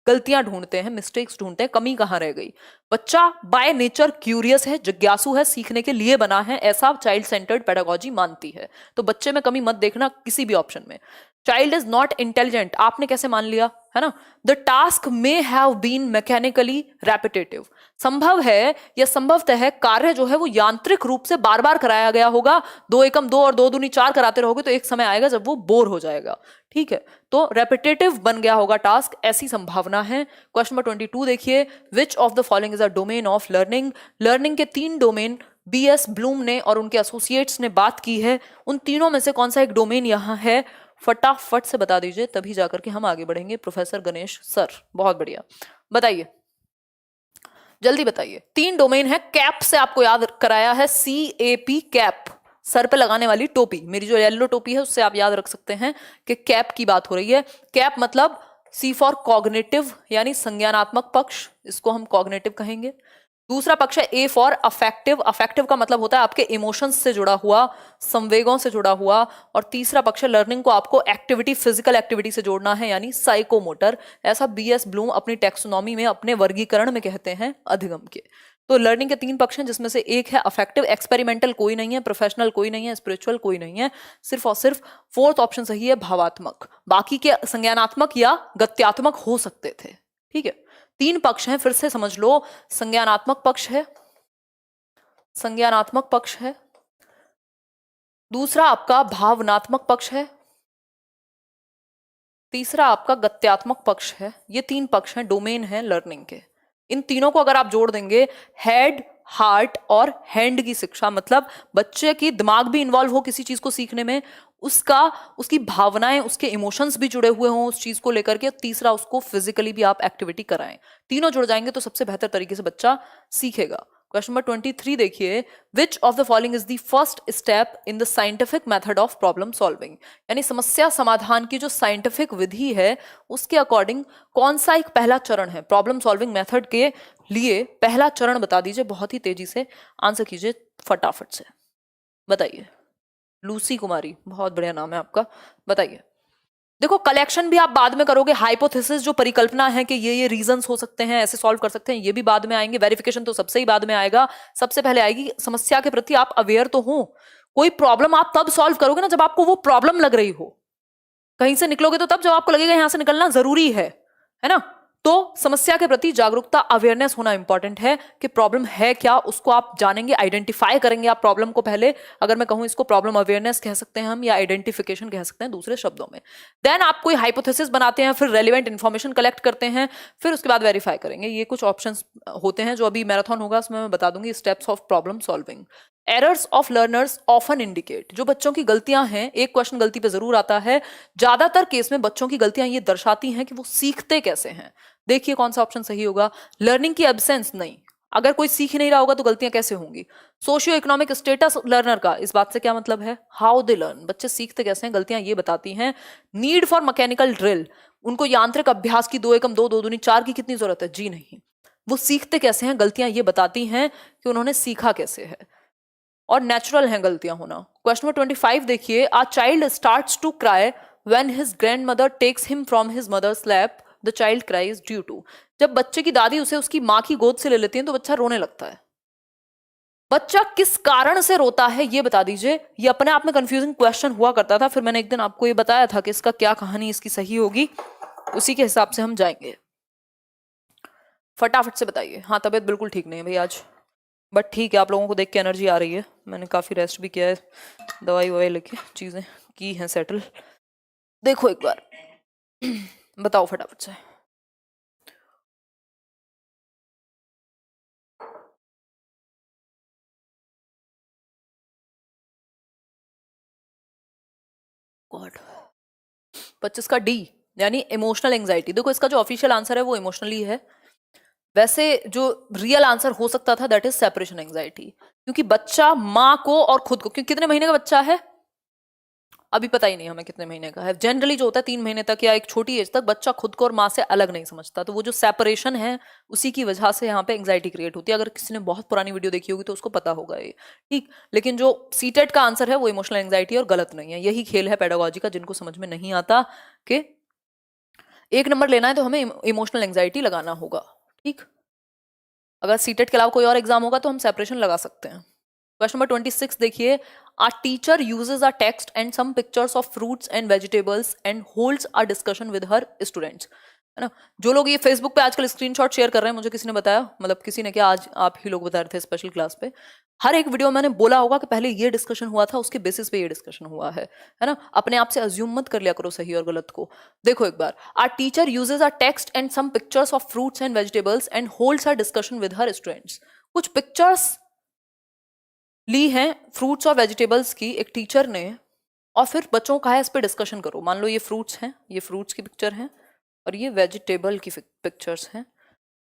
गलतियां ढूंढते हैं, मिस्टेक्स ढूंढते हैं, कमी कहां रह गई। बच्चा बाय नेचर क्यूरियस है, जिज्ञासु है, सीखने के लिए बना है, ऐसा चाइल्ड सेंटर्ड पेडागोजी मानती है। तो बच्चे में कमी मत देखना किसी भी ऑप्शन में। चाइल्ड इज नॉट इंटेलिजेंट, आपने कैसे मान लिया, है ना? The task may have been mechanically repetitive, संभव है या संभवतः है कार्य जो है वो यांत्रिक रूप से बार बार कराया गया होगा। 2 एकम 2 और 2 दूनी 4 कराते रहोगे तो एक समय आएगा जब वो बोर हो जाएगा। ठीक है, तो रेपिटेटिव बन गया होगा टास्क, ऐसी संभावना है। क्वेश्चन नंबर 22 देखिए, विच of the following is a domain of learning, learning के 3 डोमेन बीएस ब्लूम ने और उनके एसोसिएट्स ने बात की है, उन तीनों में से कौन सा एक डोमेन यहां है? फटाफट से बता दीजिए, तभी जाकर के हम आगे बढ़ेंगे। प्रोफेसर गणेश सर, बहुत बढ़िया, बताइए। जल्दी बताइए। 3 डोमेन है। कैप से आपको याद कराया है, CAP कैप, सर पे लगाने वाली टोपी। मेरी जो येलो टोपी है उससे आप याद रख सकते हैं कि कैप की बात हो रही है। कैप मतलब C फॉर कॉग्निटिव यानी संज्ञानात्मक पक्ष, इसको हम कॉग्निटिव कहेंगे। दूसरा पक्ष है A फॉर अफेक्टिव। अफेक्टिव का मतलब होता है आपके इमोशंस से जुड़ा हुआ, संवेगों से जुड़ा हुआ। और तीसरा पक्ष है लर्निंग को आपको एक्टिविटी, फिजिकल एक्टिविटी से जोड़ना है, यानी साइकोमोटर। ऐसा BS ब्लूम अपनी टेक्सोनॉमी में, अपने वर्गीकरण में कहते हैं अधिगम के। तो लर्निंग के 3 पक्ष हैं, जिसमें से एक है अफेक्टिव। एक्सपेरिमेंटल कोई नहीं है, प्रोफेशनल कोई नहीं है, स्पिरिचुअल कोई नहीं है, सिर्फ और सिर्फ फोर्थ ऑप्शन सही है, भावात्मक। बाकी के संज्ञानात्मक या गत्यात्मक हो सकते थे। ठीक है, 3 पक्ष हैं, फिर से समझ लो। संज्ञानात्मक पक्ष है, संज्ञानात्मक पक्ष है, दूसरा आपका भावनात्मक पक्ष है, तीसरा आपका गत्यात्मक पक्ष है। ये 3 पक्ष हैं, डोमेन है लर्निंग के। इन तीनों को अगर आप जोड़ देंगे, हेड, हार्ट और हैंड की शिक्षा, मतलब बच्चे की दिमाग भी इन्वॉल्व हो किसी चीज को सीखने में, उसकी भावनाएं, उसके इमोशंस भी जुड़े हुए हों उस चीज को लेकर के, तीसरा उसको फिजिकली भी आप एक्टिविटी कराएं। तीनों जुड़ जाएंगे तो सबसे बेहतर तरीके से बच्चा सीखेगा। क्वेश्चन नंबर 23 देखिए, विच of the following is the first step in the scientific method of problem solving, यानी समस्या समाधान की जो साइंटिफिक विधि है उसके अकॉर्डिंग कौन सा एक पहला चरण है प्रॉब्लम सॉल्विंग मेथड के लिए। पहला चरण बता दीजिए, बहुत ही तेजी से आंसर कीजिए, फटाफट से बताइए। लूसी कुमारी, बहुत बढ़िया नाम है आपका, बताइए। देखो, कलेक्शन भी आप बाद में करोगे, हाइपोथेसिस जो परिकल्पना है कि ये रीजंस हो सकते हैं, ऐसे सॉल्व कर सकते हैं, ये भी बाद में आएंगे। वेरिफिकेशन तो सबसे ही बाद में आएगा, सबसे पहले आएगी समस्या के प्रति आप अवेयर तो हो। कोई प्रॉब्लम आप तब सॉल्व करोगे ना जब आपको वो प्रॉब्लम लग रही हो। कहीं से निकलोगे तो तब जब आपको लगेगा यहां से निकलना जरूरी है ना। तो समस्या के प्रति जागरूकता, अवेयरनेस होना इंपॉर्टेंट है कि प्रॉब्लम है क्या, उसको आप जानेंगे, आइडेंटिफाई करेंगे आप प्रॉब्लम को पहले। अगर मैं कहूं इसको प्रॉब्लम अवेयरनेस कह सकते हैं हम, या आइडेंटिफिकेशन कह सकते हैं दूसरे शब्दों में। देन आप कोई हाइपोथेसिस बनाते हैं, फिर रेलिवेंट इंफॉर्मेशन कलेक्ट करते हैं, फिर उसके बाद वेरीफाई करेंगे। ये कुछ ऑप्शंस होते हैं जो अभी मैराथन होगा उसमें मैं बता दूंगी, steps of problem solving. Errors of learners often indicate, जो बच्चों की गलतियां हैं, एक क्वेश्चन गलती पे जरूर आता है, ज्यादातर केस में बच्चों की गलतियां ये दर्शाती हैं कि वो सीखते कैसे हैं। देखिए कौन सा ऑप्शन सही होगा। लर्निंग की एब्सेंस नहीं, अगर कोई सीख ही नहीं रहा होगा तो गलतियां कैसे होंगी। सोशियो इकोनॉमिक स्टेटस लर्नर का, इस बात से क्या मतलब है, हाउ दे लर्न, बच्चे सीखते कैसे हैं, गलतियां ये बताती हैं। नीड फॉर मैकेनिकल ड्रिल, उनको यांत्रिक अभ्यास की 2 एकम 2 2 दूनी 4 की कितनी जरूरत है, जी नहीं। वो सीखते कैसे हैं, गलतियां ये बताती हैं कि उन्होंने सीखा कैसे है, और नेचुरल है गलतियां होना। क्वेश्चन नंबर 25 देखिए, a child starts to cry when his grandmother takes him from his mother's lap, the child cries due to. जब बच्चे की दादी उसे उसकी माँ की गोद से ले लेती है तो बच्चा रोने लगता है। बच्चा किस कारण से रोता है ये बता दीजिए। ये अपने आप में कंफ्यूजिंग क्वेश्चन हुआ करता था, फिर मैंने एक दिन आपको ये बताया था कि इसका क्या कहानी इसकी सही होगी, उसी के हिसाब से हम जाएंगे। फटाफट से बताइए। हाँ, तबीयत बिल्कुल ठीक नहीं है भाई आज, बट ठीक है, आप लोगों को देख के एनर्जी आ रही है। मैंने काफी रेस्ट भी किया है, दवाई ववाई लेके चीजें की हैं सेटल। देखो एक बार बताओ फटाफट से। गॉड, 25 का डी यानी इमोशनल एंजाइटी। देखो इसका जो ऑफिशियल आंसर है वो इमोशनली है, वैसे जो रियल आंसर हो सकता था दैट इज सेपरेशन एंजाइटी। क्योंकि बच्चा माँ को और खुद को, क्योंकि कितने महीने का बच्चा है अभी पता ही नहीं हमें कितने महीने का है, जनरली जो होता है 3 महीने तक या एक छोटी एज तक बच्चा खुद को और माँ से अलग नहीं समझता, तो वो जो सेपरेशन है उसी की वजह से यहाँ पे एंजाइटी क्रिएट होती है। अगर किसी ने बहुत पुरानी वीडियो देखी होगी तो उसको पता होगा ये, ठीक। लेकिन जो सीटेट का आंसर है वो इमोशनल एंजाइटी और गलत नहीं है। यही खेल है पेडागोजी का, जिनको समझ में नहीं आता कि 1 नंबर लेना है तो हमें इमोशनल एंजाइटी लगाना होगा, ठीक। अगर सीटेट के अलावा कोई और एग्जाम होगा तो हम सेपरेशन लगा सकते हैं। क्वेश्चन नंबर 26 देखिए, a teacher uses a text and some pictures of fruits and vegetables and holds a discussion with her students, है ना। जो लोग ये फेसबुक पे आजकल स्क्रीनशॉट शेयर कर रहे हैं, मुझे किसी ने बताया, मतलब किसी ने क्या, आज आप ही लोग बता रहे थे स्पेशल क्लास पे, हर एक वीडियो मैंने बोला होगा कि पहले ये डिस्कशन हुआ था, उसके बेसिस पे ये डिस्कशन हुआ है ना। अपने आप से अज्यूम मत कर लिया करो सही और गलत को। देखो एक बार, a teacher uses a text and some pictures of fruits and vegetables and holds a discussion with her students. कुछ पिक्चर्स ली हैं फ्रूट्स और वेजिटेबल्स की एक टीचर ने, और फिर बच्चों का है इस पे डिस्कशन करो। मान लो ये फ्रूट्स हैं, ये फ्रूट्स की पिक्चर है, और ये वेजिटेबल की पिक्चर्स हैं,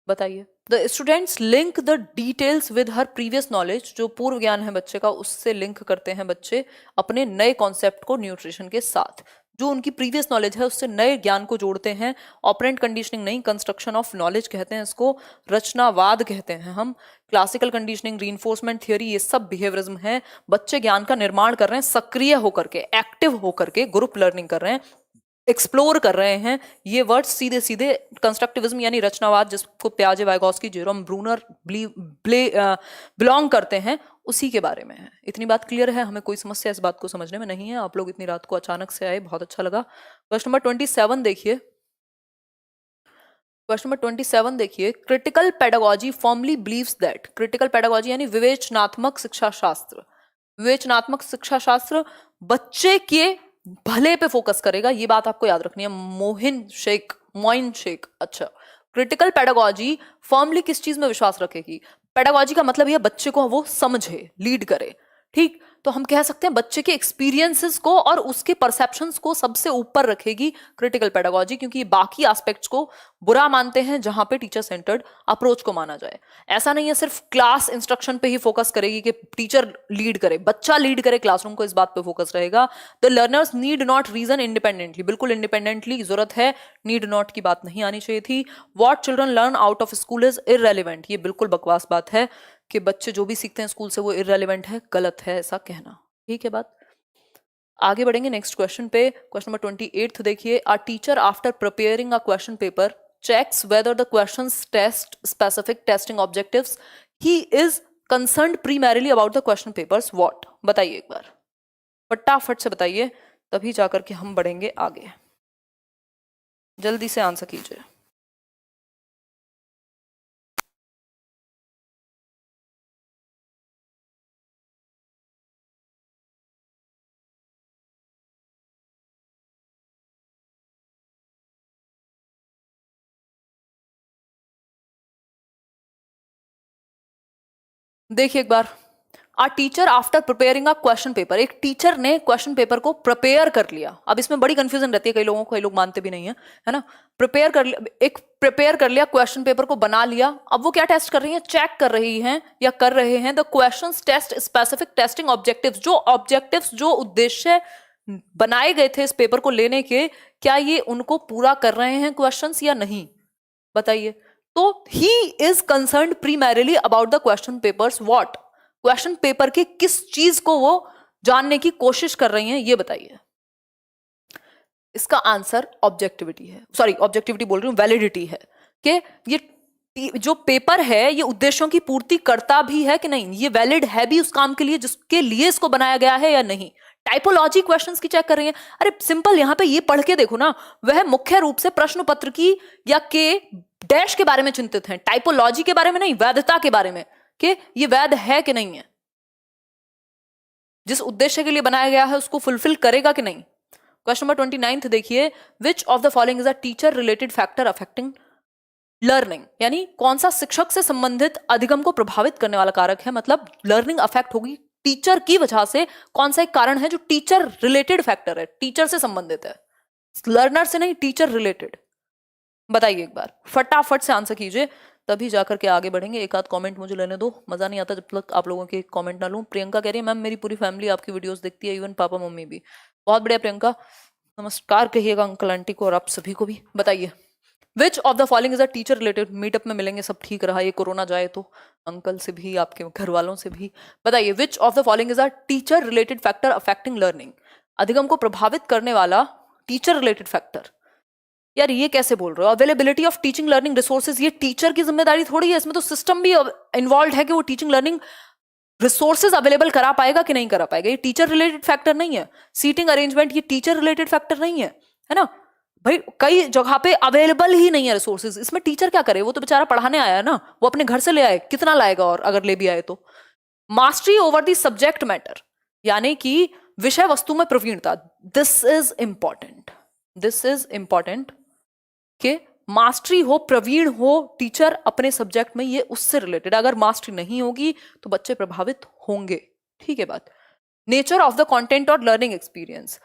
बताइए। The students link the details with her previous knowledge, जो पूर्व ज्ञान है बच्चे का उससे लिंक करते हैं बच्चे अपने नए कॉन्सेप्ट को न्यूट्रिशन के साथ, जो उनकी प्रीवियस नॉलेज है उससे नए ज्ञान को जोड़ते हैं। ऑपरेंट कंडीशनिंग नहीं, कंस्ट्रक्शन ऑफ नॉलेज कहते हैं इसको, रचनावाद कहते हैं हम। क्लासिकल कंडीशनिंग, रीइंफोर्समेंट थियोरी, ये सब बिहेवियरिज्म है। बच्चे ज्ञान का निर्माण कर रहे हैं सक्रिय होकर के, एक्टिव होकर के, ग्रुप लर्निंग कर रहे हैं, एक्सप्लोर कर रहे हैं। ये वर्ड सीधे सीधे कंस्ट्रक्टिविज्म यानी रचनावाद, जिसको प्याजे, वाइगोस्की, जेरोम ब्रूनर बिलोंग करते हैं, उसी के बारे में है। इतनी बात क्लियर है, हमें कोई समस्या इस बात को समझने में नहीं है। आप लोग इतनी रात को अचानक से आए, बहुत अच्छा लगा। क्वेश्चन नंबर 27 देखिए। क्वेश्चन नंबर 27 देखिए। Critical pedagogy formally believes that, critical pedagogy यानी विवेचनात्मक शिक्षा शास्त्र, विवेचनात्मक शिक्षा शास्त्र बच्चे के भले पे फोकस करेगा, ये बात आपको याद रखनी है। मोइन शेख, अच्छा। क्रिटिकल पेडागोजी फर्मली किस चीज में विश्वास रखेगी? पेडागोजी का मतलब यह बच्चे को वो समझे, लीड करे, ठीक। तो हम कह सकते हैं बच्चे के एक्सपीरियंसेस को और उसके परसेप्शंस को सबसे ऊपर रखेगी क्रिटिकल पेडागोजी, क्योंकि बाकी एस्पेक्ट्स को बुरा मानते हैं जहां पे टीचर सेंटर्ड अप्रोच को माना जाए। ऐसा नहीं है सिर्फ क्लास इंस्ट्रक्शन पे ही फोकस करेगी कि टीचर लीड करे, बच्चा लीड करे क्लासरूम को, इस बात पे फोकस रहेगा। The learners need not reason independently, बिल्कुल इंडिपेंडेंटली जरूरत है, नीड नॉट की बात नहीं आनी चाहिए थी। What children learn out of school is irrelevant, ये बिल्कुल बकवास बात है कि बच्चे जो भी सीखते हैं स्कूल से वो इररेलेवेंट है, गलत है ऐसा कहना, ठीक है बात। आगे बढ़ेंगे नेक्स्ट क्वेश्चन पे। क्वेश्चन नंबर 28 देखिए। A teacher after preparing a question paper checks whether the questions test specific testing objectives. He is concerned primarily about the question papers. What? बताइए एक बार, फटाफट से बताइए, तभी जाकर के हम बढ़ेंगे आगे। जल्दी से आंसर कीजिए। देखिए एक बार, a teacher after preparing a question paper, एक टीचर ने क्वेश्चन पेपर को प्रिपेयर कर लिया। अब इसमें बड़ी कंफ्यूजन रहती है कई लोगों को, कई लोग मानते भी नहीं है ना। प्रिपेयर कर लिया, एक प्रिपेयर कर लिया क्वेश्चन पेपर को, बना लिया। अब वो क्या टेस्ट कर रही है? चेक कर रही हैं या कर रहे हैं the questions test specific testing objectives, जो उद्देश्य बनाए गए थे इस पेपर को लेने के, क्या ये उनको पूरा कर रहे हैं क्वेश्चंस या नहीं, बताइए। तो he is concerned primarily about the question papers. What? Question paper के किस चीज को वो जानने की कोशिश कर रही हैं, ये बताइए। इसका आंसर ऑब्जेक्टिविटी है, सॉरी ऑब्जेक्टिविटी बोल रही हूं, वैलिडिटी है, कि ये जो पेपर है ये उद्देश्यों की पूर्ति करता भी है कि नहीं, ये वैलिड है भी उस काम के लिए जिसके लिए इसको बनाया गया है या नहीं। टाइपोलॉजी क्वेश्चंस की चेक कर रही है। अरे सिंपल, यहां पे ये पढ़ के देखो ना, वह मुख्य रूप से प्रश्न पत्र की या के डैश के बारे में चिंतित हैं, टाइपोलॉजी के बारे में नहीं, वैधता के बारे में, कि ये वैध है कि नहीं है, जिस उद्देश्य के लिए बनाया गया है उसको फुलफिल करेगा कि नहीं। क्वेश्चन नंबर 29 देखिए। विच of the following is a teacher related factor affecting learning, यानी कौन सा शिक्षक से संबंधित अधिगम को प्रभावित करने वाला कारक है, मतलब लर्निंग अफेक्ट होगी टीचर की वजह से, कौन सा एक कारण है जो टीचर रिलेटेड फैक्टर है, टीचर से संबंधित है, लर्नर से नहीं, टीचर रिलेटेड। बताइए एक बार, फटाफट से आंसर कीजिए, तभी जाकर के आगे बढ़ेंगे। एक आध कमेंट मुझे लेने दो, मजा नहीं आता जब तक आप लोगों के कमेंट ना लूं। प्रियंका कह रही है मैम मेरी पूरी फैमिली आपकी वीडियोस देखती है, इवन पापा मम्मी भी। बहुत बढ़िया प्रियंका, नमस्कार कहिएगा अंकल आंटी को और आप सभी को भी। बताइए विच of the following is a teacher related. Meetup में मिलेंगे, सब ठीक रहा, ये कोरोना जाए तो, अंकल से भी आपके घर वालों से भी। बताइए विच of the following is a teacher related factor affecting learning, अधिगम को प्रभावित करने वाला टीचर रिलेटेड फैक्टर। यार ये कैसे बोल रहे हो? Availability of teaching learning resources, ये टीचर की जिम्मेदारी थोड़ी है, इसमें तो सिस्टम भी इन्वॉल्व है कि वो टीचिंग लर्निंग रिसोर्सेज अवेलेबल करा पाएगा कि नहीं करा पाएगा। ये टीचर रिलेटेड फैक्टर नहीं है। सीटिंग अरेंजमेंट ये टीचर रिलेटेड फैक्टर नहीं है ना भाई। कई जगह पे अवेलेबल ही नहीं है रिसोर्सेज, इसमें टीचर क्या करे? वो तो बेचारा पढ़ाने आया है ना, वो अपने घर से ले आए, कितना लाएगा, और अगर ले भी आए तो। Mastery over the subject matter, यानी कि विषय वस्तु में प्रवीणता, this is important, this is important कि मास्टरी हो, प्रवीण हो टीचर अपने सब्जेक्ट में, ये उससे रिलेटेड। अगर मास्टरी नहीं होगी तो बच्चे प्रभावित होंगे, ठीक है बात। नेचर ऑफ द कंटेंट और लर्निंग एक्सपीरियंस,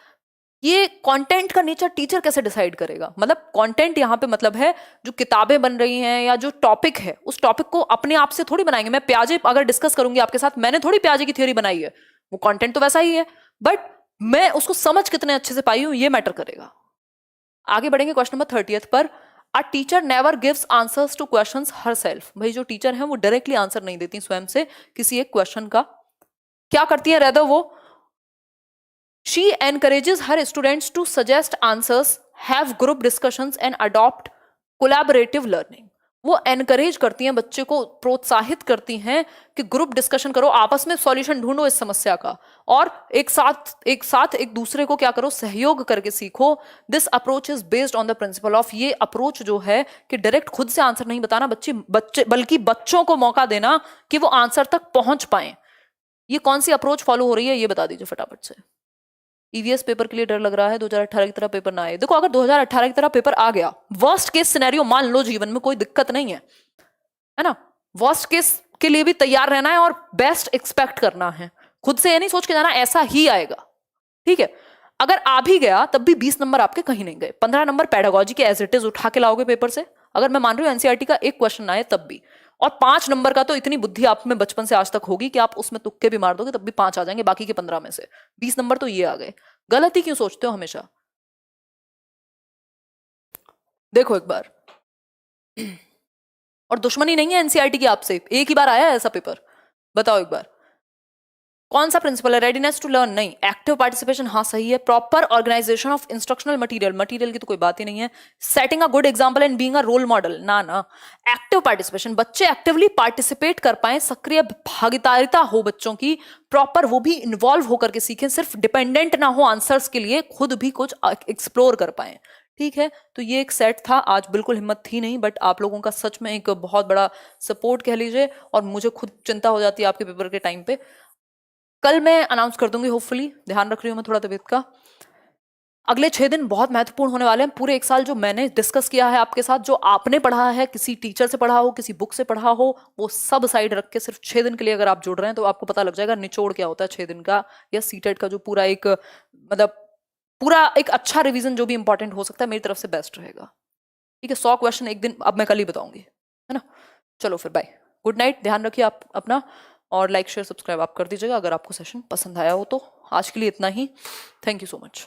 ये कंटेंट का नेचर टीचर कैसे डिसाइड करेगा? मतलब कंटेंट यहाँ पे मतलब है जो किताबें बन रही हैं या जो टॉपिक है, उस टॉपिक को अपने आप से थोड़ी बनाएंगे। मैं प्याजे अगर डिस्कस करूंगी आपके साथ, मैंने थोड़ी प्याजे की थ्योरी बनाई है, वो कंटेंट तो वैसा ही है, बट मैं उसको समझ कितने अच्छे से पाई हूं ये मैटर करेगा। आगे बढ़ेंगे क्वेश्चन नंबर 30 पर। A teacher never gives answers two questions herself. भाई जो टीचर है वो डायरेक्टली आंसर नहीं देती स्वयं से किसी एक क्वेश्चन का। क्या करती है रेदर वो? She encourages her students to suggest answers, have group discussions and adopt collaborative learning. वो एनकरेज करती हैं, बच्चे को प्रोत्साहित करती हैं कि ग्रुप डिस्कशन करो, आपस में सॉल्यूशन ढूंढो इस समस्या का, और एक साथ एक दूसरे को क्या करो, सहयोग करके सीखो। This approach is based on the principle of, ये अप्रोच जो है कि डायरेक्ट खुद से आंसर नहीं बताना बच्चे बल्कि बच्चों को मौका देना कि वो आंसर तक पहुंच पाए। ये कौन सी अप्रोच फॉलो हो रही है ये बता दीजिए फटाफट से। ईवीएस पेपर के लिए डर लग रहा है 2018 की तरह पेपर ना आए। देखो अगर 2018 की तरह पेपर आ गया, वर्स्ट केस सिनेरियो मान लो, जीवन में कोई दिक्कत नहीं है ना, वर्स्ट केस के लिए भी तैयार रहना है और बेस्ट एक्सपेक्ट करना है, खुद से ये नहीं सोच के जाना ऐसा ही आएगा, ठीक है। अगर आ भी गया तब भी 20 नंबर आपके कहीं नहीं गए, 15 नंबर पेडागोजी के एज इट इज उठा के लाओगे पेपर से, अगर मैं मान रही हूँ एनसीईआरटी का एक क्वेश्चन आए तब भी। और 5 नंबर का तो इतनी बुद्धि आप में बचपन से आज तक होगी कि आप उसमें तुक्के भी मार दोगे तब भी 5 आ जाएंगे, बाकी के 15 में से 20 नंबर तो ये आ गए। गलत ही क्यों सोचते हो हमेशा? देखो एक बार, और दुश्मनी नहीं है एनसीईआरटी की आपसे, एक ही बार आया है ऐसा पेपर, बताओ एक बार कौन सा प्रिंसिपल है? रेडीनेस टू लर्न नहीं, एक्टिव पार्टिसिपेशन हाँ सही है, proper organisation of instructional material की तो कोई बात ही नहीं है, setting a good example and being a role model ना ना, एक्टिव पार्टिसिपेशन, बच्चे एक्टिवली पार्टिसिपेट कर पाए, सक्रिय भागीदारिता हो बच्चों की, प्रॉपर वो भी इन्वॉल्व होकर के सीखें, सिर्फ डिपेंडेंट ना हो आंसर्स के लिए, खुद भी कुछ एक्सप्लोर कर पाए, ठीक है। तो ये एक सेट था, आज बिल्कुल हिम्मत थी नहीं, बट आप लोगों का सच में एक बहुत बड़ा सपोर्ट कह लीजिए, और मुझे खुद चिंता हो जाती है आपके पेपर के टाइम पे। कल मैं अनाउंस कर दूंगी होपफुली, ध्यान रख रही हूँ मैं थोड़ा तबीयत का। अगले 6 दिन बहुत महत्वपूर्ण होने वाले हैं। पूरे एक साल जो मैंने डिस्कस किया है आपके साथ, जो आपने पढ़ा है, किसी टीचर से पढ़ा हो, किसी बुक से पढ़ा हो, वो सब साइड रख के सिर्फ 6 दिन के लिए अगर आप जुड़ रहे हैं तो आपको पता लग जाएगा निचोड़ क्या होता है 6 दिन का, या सीटेट का जो पूरा एक मतलब पूरा एक अच्छा रिवीजन जो भी इंपॉर्टेंट हो सकता है मेरी तरफ से बेस्ट रहेगा, ठीक है। 100 क्वेश्चन एक दिन अब मैं कल ही बताऊंगी, है ना। चलो फिर बाय, गुड नाइट, ध्यान रखिए आप अपना, और लाइक शेयर सब्सक्राइब आप कर दीजिएगा अगर आपको सेशन पसंद आया हो तो। आज के लिए इतना ही, थैंक यू सो मच।